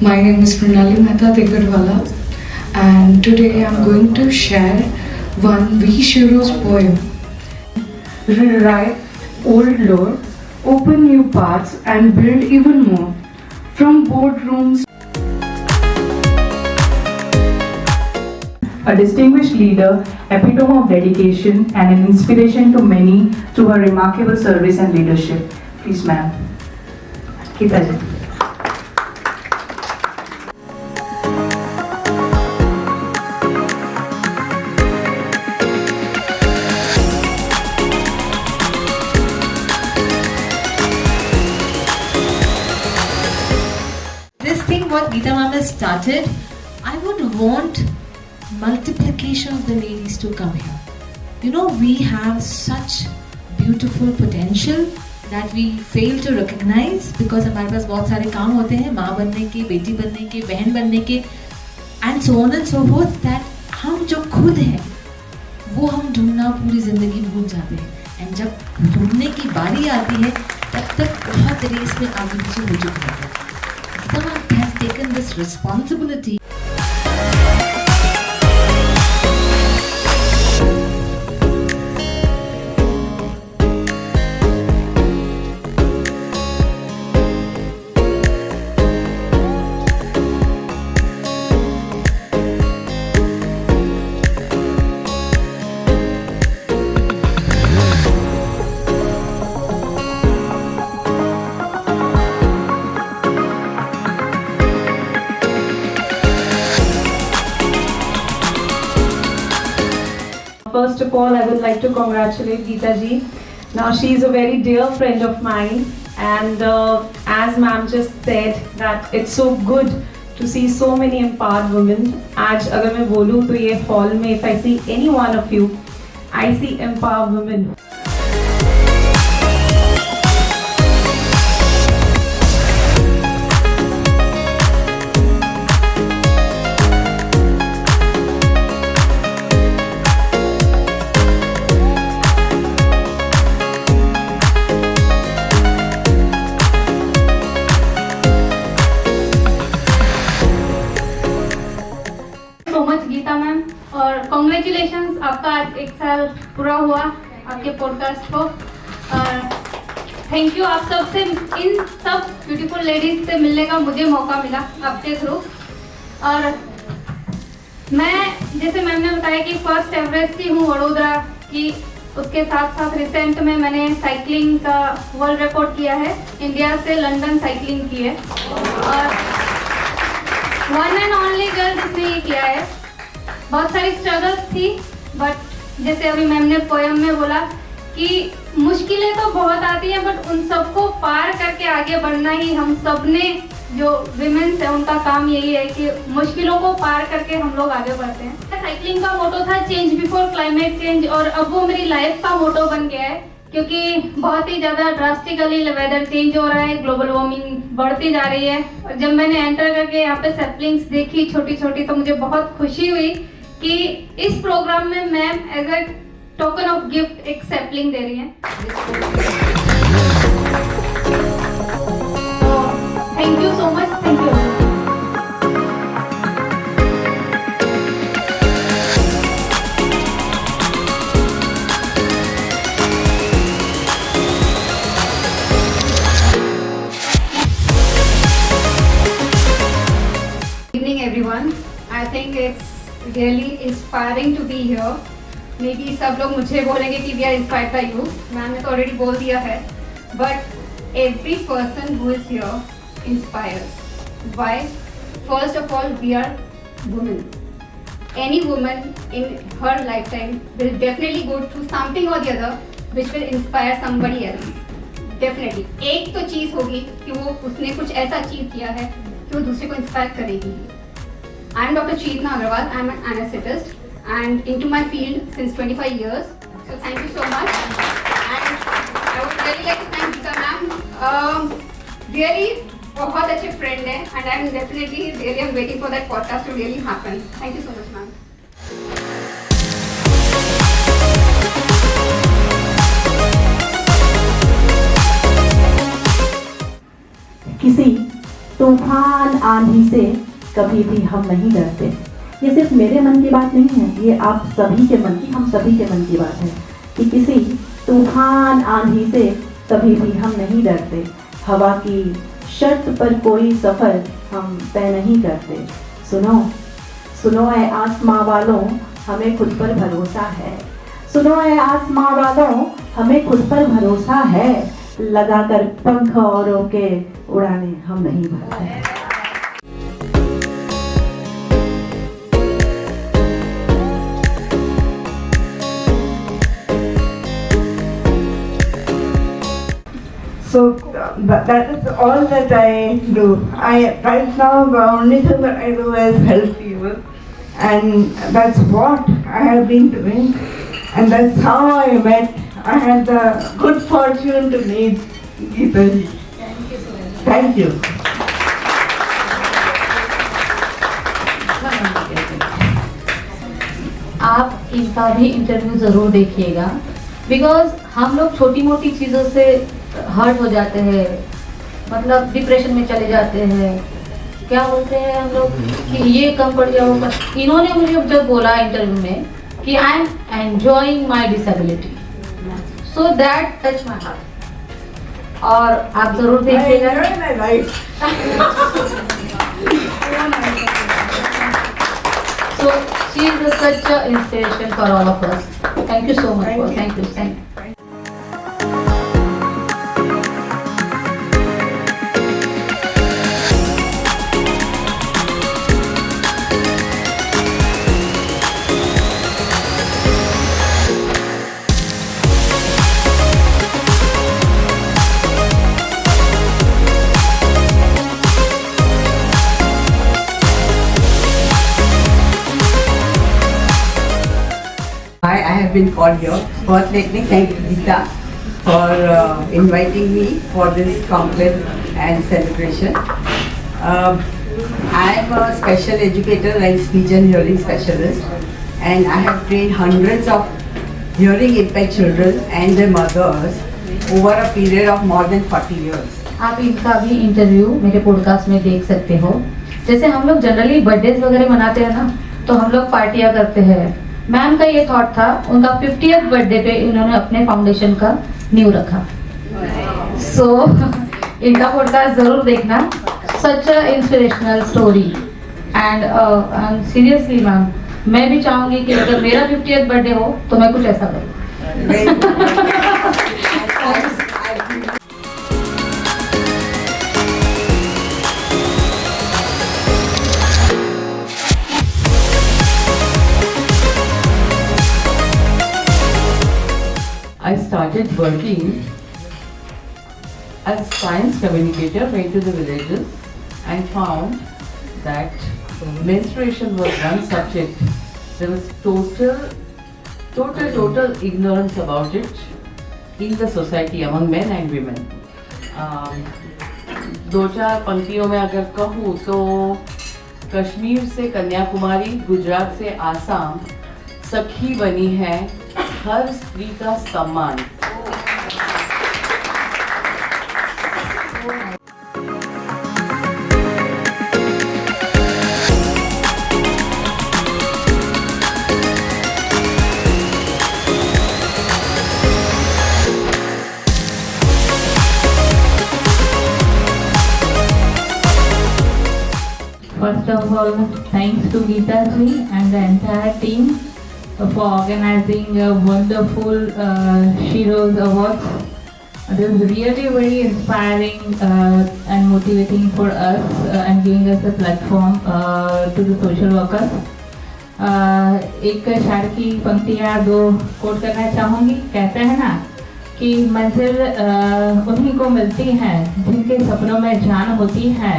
My name is Pranali Mehta Tegadwala, and today I'm going to share one V. Shiro's poem. Rewrite old lore, open new paths, and build even more. From boardrooms, a distinguished leader, epitome of dedication, and an inspiration to many through her remarkable service and leadership. Please, ma'am. Geeta ji. This thing what Geeta ma'am has started, I would want multiplication of the ladies to come here. You know, we have such beautiful potential that we fail to recognize because हमारे पास बहुत सारे काम होते हैं, माँ बनने के, बेटी बनने के, बहन बनने के, and so on and so forth, that हम जो खुद हैं वो हम ढूंढना पूरी जिंदगी भूल जाते हैं, and जब ढूंढने की बारी आती है तब तक बहुत रेस में आगे पीछे हो चुके होते हैं. Someone has taken this responsibility. First of all, I would like to congratulate Geeta ji. Now, she is a very dear friend of mine, and as ma'am just said, that it's so good to see so many empowered women. आज अगर मैं बोलूँ तो ये hall में, if I see any one of you, I see empowered women. Geeta ma'am और congratulations, आपका आज 1 साल पूरा हुआ आपके पॉडकास्ट को. और थैंक यू आप सब से, इन सब ब्यूटीफुल लेडीज से मिलने का मुझे मौका मिला आपके थ्रू. और मैं जैसे मैम ने बताया कि फर्स्ट एवरेस्ट ही हूँ वडोदरा की, उसके साथ साथ रिसेंट में मैंने साइकिलिंग का वर्ल्ड रिकॉर्ड किया है, इंडिया से लंदन साइकिलिंग की है, और वन एंड ओनली गर्ल जिसने ये किया है. बहुत सारी स्ट्रगल्स थी, बट जैसे अभी मैम ने पोएम में बोला कि मुश्किलें तो बहुत आती हैं, बट उन सबको पार करके आगे बढ़ना ही हम सब ने, जो विमेन्स है उनका काम यही है कि मुश्किलों को पार करके हम लोग आगे बढ़ते हैं. साइकिलिंग का मोटो था चेंज बिफोर क्लाइमेट चेंज, और अब वो मेरी लाइफ का मोटो बन गया है, क्योंकि बहुत ही ज़्यादा ड्रास्टिकली वेदर चेंज हो रहा है, ग्लोबल वार्मिंग बढ़ती जा रही है. और जब मैंने एंटर करके यहाँ पे सैपलिंग्स देखी छोटी छोटी, तो मुझे बहुत खुशी हुई कि इस प्रोग्राम में ma'am as a token of gift एक सैपलिंग दे रही हैं. Thank you so much, thank you. Evening everyone. I think it's really inspiring to be here. Maybe सब लोग मुझे बोलेंगे कि we are inspired by you. Ma'am ने तो already बोल दिया है. But every person who is here inspires. Why? First of all, we are women. Any woman in her lifetime will definitely go through something or the other which will inspire somebody else. Definitely. एक तो चीज़ होगी कि वो उसने कुछ ऐसा achieve किया है कि वो दूसरे को इंस्पायर करेगी. I am Dr. Cheetna Agarwal. I am an anesthetist and into my field since 25 years. So thank you so much. And I would really like to thank Geeta ma'am. Really बहुत अच्छे friend है, and I am definitely really am waiting for that podcast to really happen. Thank you so much ma'am. किसी तूफान आंधी से कभी भी हम नहीं डरते। ये सिर्फ मेरे मन की बात नहीं है, ये आप सभी के मन की, हम सभी के मन की बात है कि किसी तूफान आंधी से कभी भी हम नहीं डरते। हवा की शर्त पर कोई सफ़र हम तय नहीं करते। सुनो सुनो ऐ आसमां वालों, हमें खुद पर भरोसा है। सुनो ऐ आसमां वालों, हमें खुद पर भरोसा है। लगाकर पंख औरों के उड़ाने हम नहीं भरते। So that is all that I do. Right now the only thing that I do is help people, and that's what I have been doing, and that's how I met. I had the good fortune to meet Geeta ji. Thank you. आप इनका भी interview ज़रूर देखिएगा, because हम लोग छोटी मोटी चीज़ों से हर्ट हो जाते हैं, मतलब डिप्रेशन में चले जाते हैं, क्या बोलते हैं हम लोग कि ये कम पड़ गया, वो कम। इन्होंने मुझे जब बोला इंटरव्यू में कि I am enjoying my disability, so that touch my heart. और आप ज़रूर देखिएगा। I enjoy my life. So she is such an inspiration for all of us. Thank you so much. Thank you. I have been called here. First, let me thank Geeta for inviting me for this conclave and celebration. I am a special educator and speech and hearing specialist, and I have trained hundreds of hearing impaired children and their mothers over a period of more than 40 years. आप इनका भी interview मेरे podcast में देख सकते हो। जैसे हम लोग जनरली बर्थडेज वगैरह मनाते हैं ना, तो हम लोग पार्टियां करते हैं। मैम का ये थॉट था, उनका 50th बर्थडे पे इन्होंने अपने फाउंडेशन का नींव रखा। सो इनका पॉडकास्ट जरूर देखना, such a inspirational story. And seriously ma'am, मैं भी चाहूंगी कि अगर मेरा 50th बर्थडे हो तो मैं कुछ ऐसा करूँ। I started working as science communicator, went to the villages and found that menstruation was one subject. There was total ignorance about it in the society among men and women. दो चार पंक्तियों में अगर कहूँ तो कश्मीर से कन्याकुमारी, गुजरात से आसाम, सखी बनी है हर स्त्री का सम्मान। First of all, thanks to Geeta ji and the entire team for organizing a wonderful Sheroes Awards. This is really very inspiring and motivating for us and giving us a platform to the social workers. एक शायर की पंक्तियाँ दो coat करना चाहूँगी। कहते हैं ना कि मंजिल उन्हीं को मिलती है जिनके सपनों में जान होती है।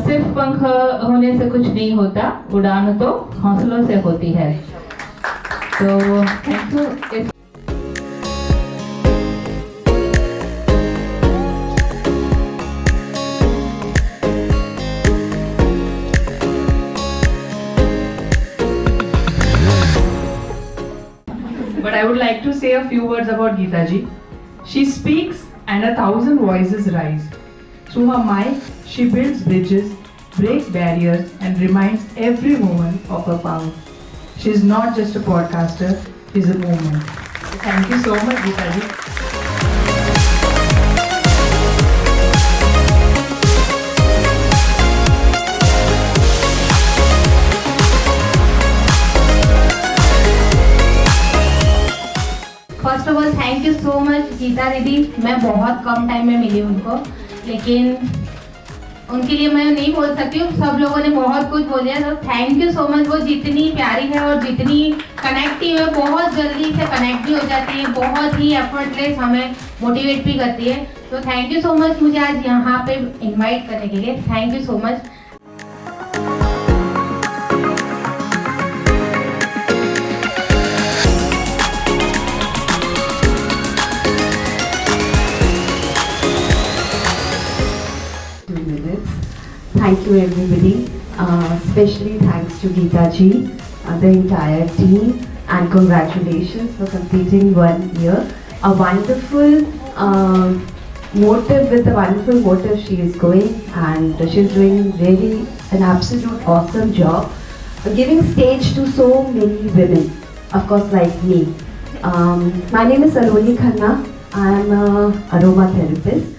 सिर्फ पंख होने से कुछ नहीं होता, उड़ान तो हौसलों से होती है। तो thank you. But I would like to say a few words about Geeta ji. She speaks and 1,000 voices rise. Through her mic, She builds bridges, breaks barriers, and reminds every woman of her power. She is not just a podcaster, she is a movement. Thank you so much, Geeta ji. First of all thank you so much Geeta दीदी। मैं बहुत कम time में मिली उनको, लेकिन उनके लिए मैं नहीं बोल सकती हूँ, सब लोगों ने बहुत कुछ बोल दिया, तो थैंक यू सो मच। वो जितनी प्यारी है और जितनी कनेक्टिव है, बहुत जल्दी से कनेक्ट भी हो जाती है, बहुत ही एफर्टलेस हमें मोटिवेट भी करती है। तो थैंक यू सो मच मुझे आज यहाँ पे इनवाइट करने के लिए, thank you so much. Thank you everybody, especially thanks to Geeta ji, the entire team, and congratulations for completing 1 year. A wonderful motive, with a wonderful motive she is going, and she's doing really an absolute awesome job, giving stage to so many women, of course like me. My name is Saloni Khanna, I am an aromatherapist.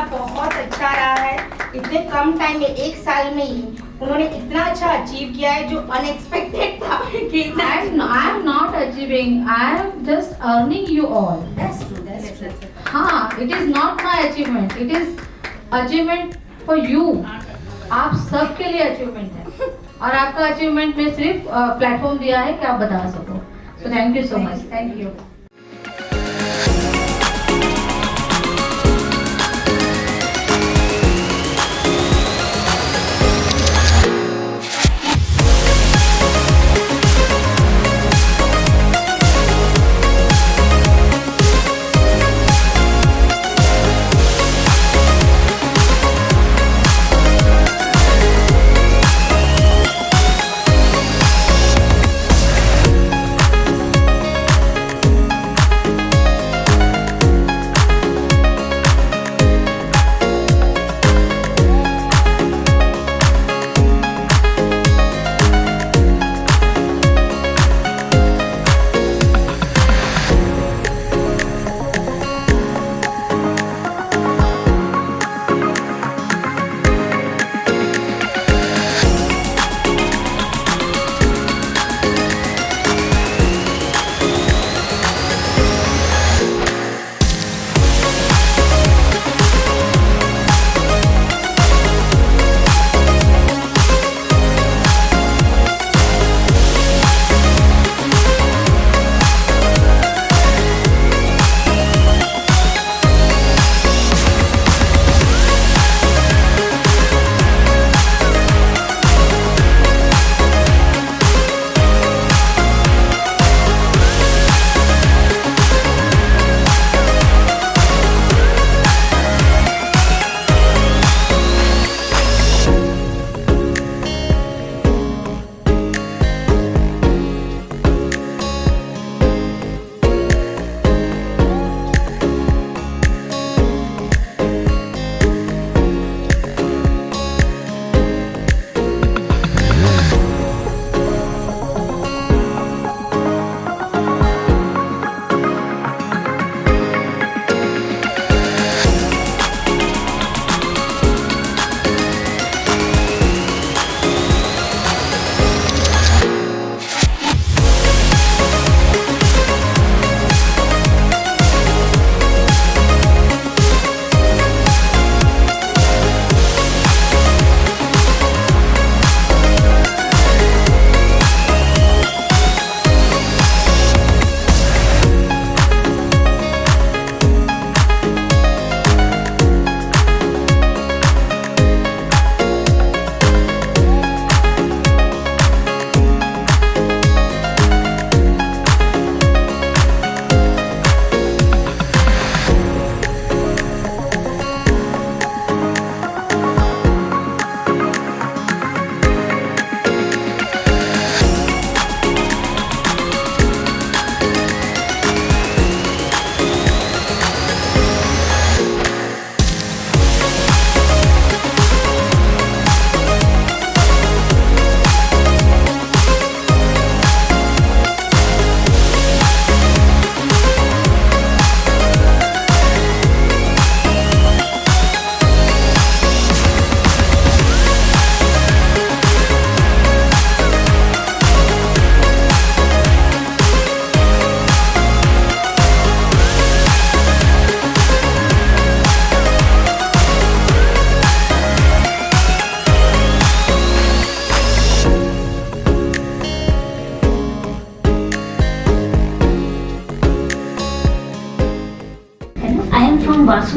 बहुत अच्छा रहा है, इतने कम time में 1 साल में ही उन्होंने इतना अच्छा अचीव किया है जो अनएक्सपेक्टेड था कि I am not achieving, I am just earning you all. That's true. हाँ, it is not my achievement, it is achievement for you. आप सबके लिए अचीवमेंट है, और आपका अचीवमेंट में सिर्फ प्लेटफॉर्म दिया है कि आप बता सको। So thank you so much. Thank you.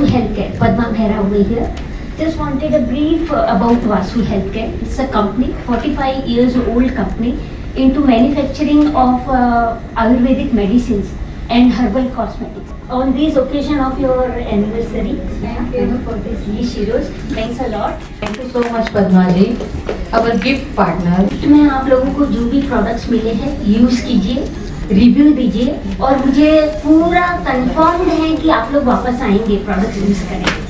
Vasu Healthcare. Padma Bhaira over here. Just wanted a brief about Vasu Healthcare. It's a company, 45 years old company, into manufacturing of Ayurvedic medicines and herbal cosmetics. On this occasion of your anniversary, thank you for this wish heroes. Thanks a lot. Thank you so much Padma ji. Our gift partner. मैं आप लोगों को जो भी products मिले हैं use कीजिए, review दीजिए और मुझे पूरा कंफर्म है कि आप लोग वापस आएंगे प्रोडक्ट्स यूज़ करेंगे।